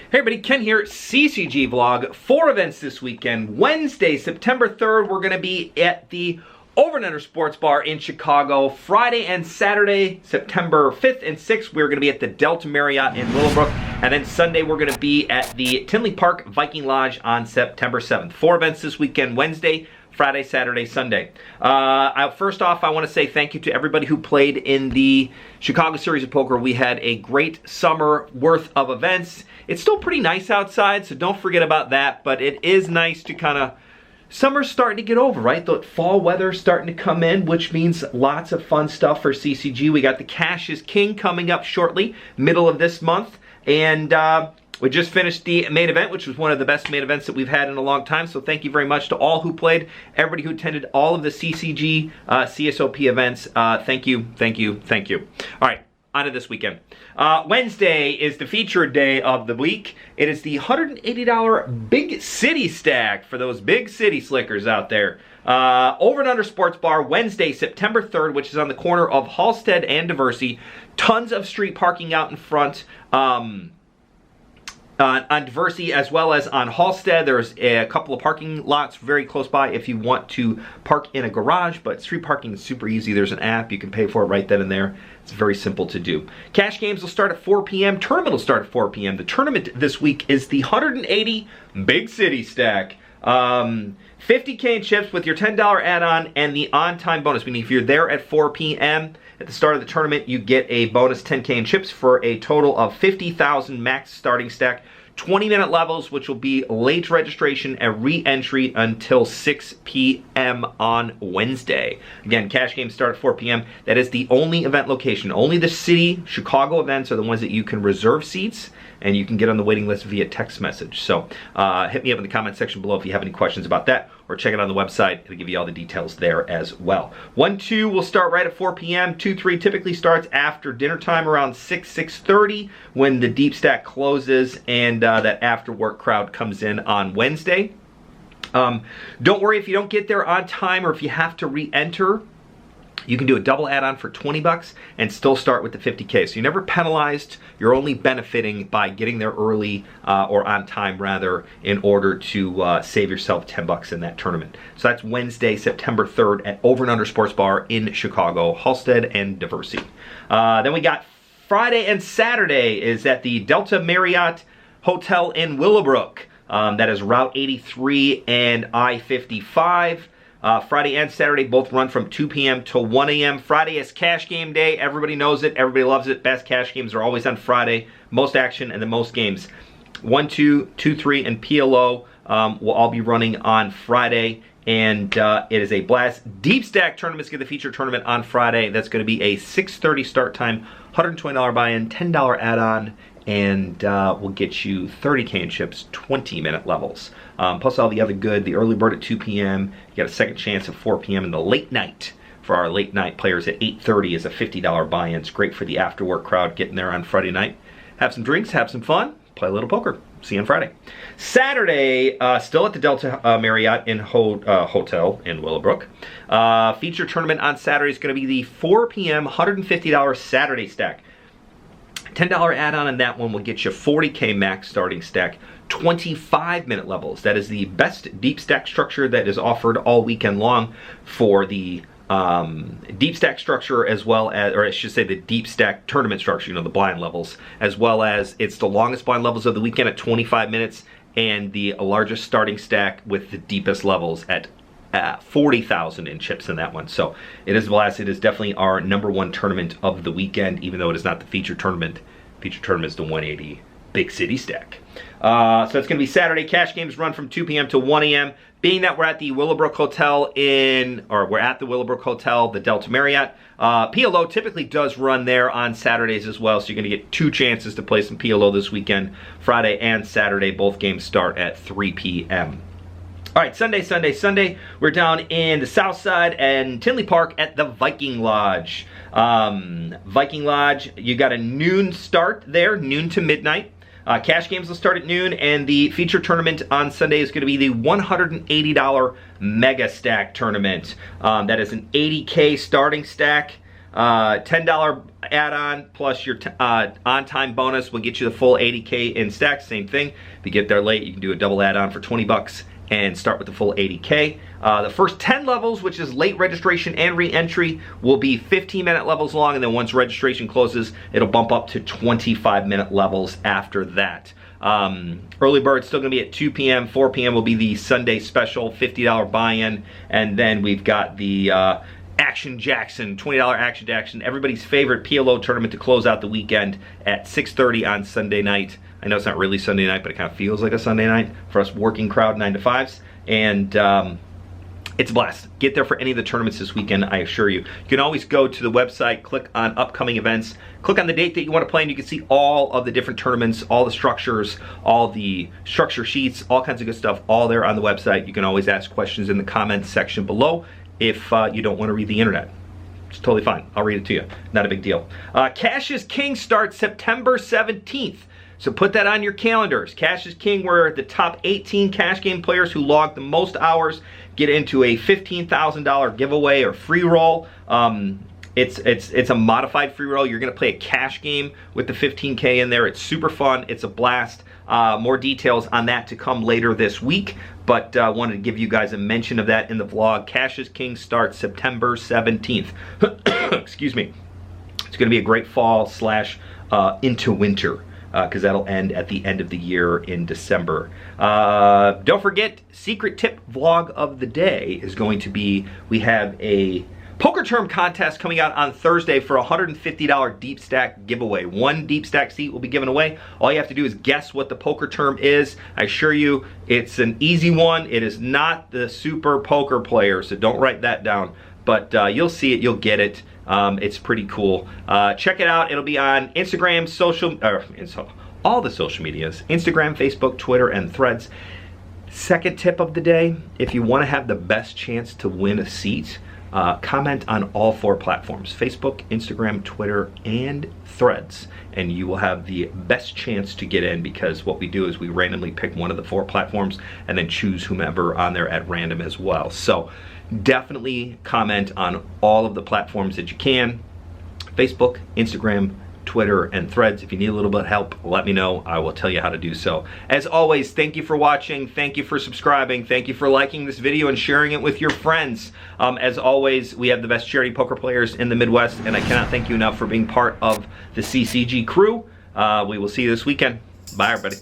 Hey everybody, Ken here, CCG vlog. 4 events this weekend. Wednesday, September 3rd, we're going to be at the Over and Under Sports Bar in Chicago. Friday and Saturday, September 5th and 6th, we're going to be at the Delta Marriott in Willowbrook. And then Sunday, we're going to be at the Tinley Park Viking Lodge on September 7th. 4 events this weekend, Wednesday, Friday, Saturday, Sunday. First off, I want to say thank you to everybody who played in the Chicago Series of Poker. We had a great summer worth of events. It's still pretty nice outside, so don't forget about that, but it is nice to kind of, summer's starting to get over, right? The fall weather's starting to come in, which means lots of fun stuff for CCG. We got the Cash is King coming up shortly, middle of this month, and we just finished the main event, which was one of the best main events that we've had in a long time. So thank you very much to all who played, everybody who attended all of the CCG CSOP events. Thank you, thank you, thank you. All right, on to this weekend. Wednesday is the featured day of the week. It is the $180 Big City Stack for those big city slickers out there. Over and Under Sports Bar, Wednesday, September 3rd, which is on the corner of Halsted and Diversey. Tons of street parking out in front. On Diversey as well as on Halsted. There's a couple of parking lots very close by if you want to park in a garage, but street parking is super easy. There's an app, you can pay for it right then and there. It's very simple to do. Cash games will start at 4 p.m. Tournament will start at 4 p.m. The tournament this week is the 180 Big City Stack. 50K in chips with your $10 add-on and the on-time bonus, meaning if you're there at 4 p.m. at the start of the tournament, you get a bonus 10K in chips for a total of 50,000 max starting stack. 20-minute levels, which will be late registration and re-entry until 6 p.m. on Wednesday. Again, cash games start at 4 p.m. That is the only event location. Only the city, Chicago events are the ones that you can reserve seats, and you can get on the waiting list via text message. So hit me up in the comment section below if you have any questions about that, or check it on the website. It'll give you all the details there as well. 1-2 will start right at 4 p.m. 2-3 typically starts after dinner time around 6:30 when the deep stack closes and that after work crowd comes in on Wednesday. Don't worry if you don't get there on time or if you have to re-enter. You can do a double add-on for 20 bucks and still start with the 50K. So you're never penalized, you're only benefiting by getting there early or on time rather in order to save yourself 10 bucks in that tournament. So that's Wednesday, September 3rd at Over and Under Sports Bar in Chicago, Halsted and Diversey. Then we got Friday and Saturday is at the Delta Marriott Hotel in Willowbrook. That is Route 83 and I-55. Friday and Saturday both run from 2 p.m. to 1 a.m. Friday is cash game day. Everybody knows it. Everybody loves it. Best cash games are always on Friday. Most action and the most games. 1-2, 2-3, and PLO will all be running on Friday. And it is a blast. Deep Stack tournament's going to feature tournament on Friday. That's going to be a 6:30 start time, $120 buy-in, $10 add-on, and we'll get you 30K in chips, 20-minute levels. Plus all the other good, the early bird at 2 p.m., you got a second chance at 4 p.m., and the late night for our late night players at 8:30 is a $50 buy-in. It's great for the after work crowd getting there on Friday night. Have some drinks, have some fun, play a little poker. See you on Friday. Saturday, still at the Delta Marriott in Hotel in Willowbrook. Feature tournament on Saturday is going to be the 4 p.m. $150 Saturday stack. $10 add-on on that one will get you 40K max starting stack, 25-minute levels. That is the best deep stack structure that is offered all weekend long for the deep stack structure, as well as, or I should say the deep stack tournament structure, you know, the blind levels, as well as it's the longest blind levels of the weekend at 25 minutes and the largest starting stack with the deepest levels at 40,000 in chips in that one. So it is a blast. It is definitely our #1 tournament of the weekend, even though it is not the feature tournament. Feature tournament is the 180 Big City Stack. So it's going to be Saturday. Cash games run from 2 p.m. to 1 a.m. Being that we're at the Willowbrook Hotel the Delta Marriott. PLO typically does run there on Saturdays as well, so you're going to get 2 chances to play some PLO this weekend. Friday and Saturday, both games start at 3 p.m. All right, Sunday. We're down in the South Side and Tinley Park at the Viking Lodge. Viking Lodge, you got a noon start there, noon to midnight. Cash games will start at noon, and the feature tournament on Sunday is going to be the $180 Mega Stack tournament. That is an 80K starting stack. $10 add-on plus your on-time bonus will get you the full 80K in stacks. Same thing. If you get there late, you can do a double add-on for 20 bucks and start with the full 80K. The first 10 levels, which is late registration and re-entry, will be 15-minute levels long, and then once registration closes, it'll bump up to 25-minute levels after that. Early bird's still going to be at 2 p.m. 4 p.m. will be the Sunday special $50 buy-in, and then we've got the Action Jackson, $20 Action Jackson, everybody's favorite PLO tournament to close out the weekend at 6:30 on Sunday night. I know it's not really Sunday night, but it kind of feels like a Sunday night for us working crowd 9 to 5s. And it's a blast. Get there for any of the tournaments this weekend, I assure you. You can always go to the website, click on upcoming events, click on the date that you want to play, and you can see all of the different tournaments, all the structures, all the structure sheets, all kinds of good stuff, all there on the website. You can always ask questions in the comments section below if you don't want to read the internet. It's totally fine. I'll read it to you. Not a big deal. Cash is King starts September 17th. So put that on your calendars. Cash is King, where the top 18 cash game players who log the most hours get into a $15,000 giveaway or free roll. It's a modified free roll. You're going to play a cash game with the 15K in there. It's super fun. It's a blast. More details on that to come later this week, but wanted to give you guys a mention of that in the vlog. Cash is King starts September 17th. Excuse me. It's going to be a great fall slash into winter, because that'll end at the end of the year in December. Don't forget, secret tip vlog of the day is going to be, we have a poker term contest coming out on Thursday for a $150 deep stack giveaway. One deep stack seat will be given away. All you have to do is guess what the poker term is. I assure you, it's an easy one. It is not the super poker player, so don't write that down. But you'll see it, you'll get it. It's pretty cool. Check it out. It'll be on Instagram, all the social medias, Instagram, Facebook, Twitter, and Threads. Second tip of the day, if you want to have the best chance to win a seat, comment on all 4 platforms, Facebook, Instagram, Twitter, and Threads, and you will have the best chance to get in, because what we do is we randomly pick one of the 4 platforms and then choose whomever on there at random as well. So definitely comment on all of the platforms that you can, Facebook, Instagram, Twitter, and Threads. If you need a little bit of help, let me know. I will tell you how to do so. As always, thank you for watching. Thank you for subscribing. Thank you for liking this video and sharing it with your friends. As always, we have the best charity poker players in the Midwest, and I cannot thank you enough for being part of the CCG crew. We will see you this weekend. Bye, everybody.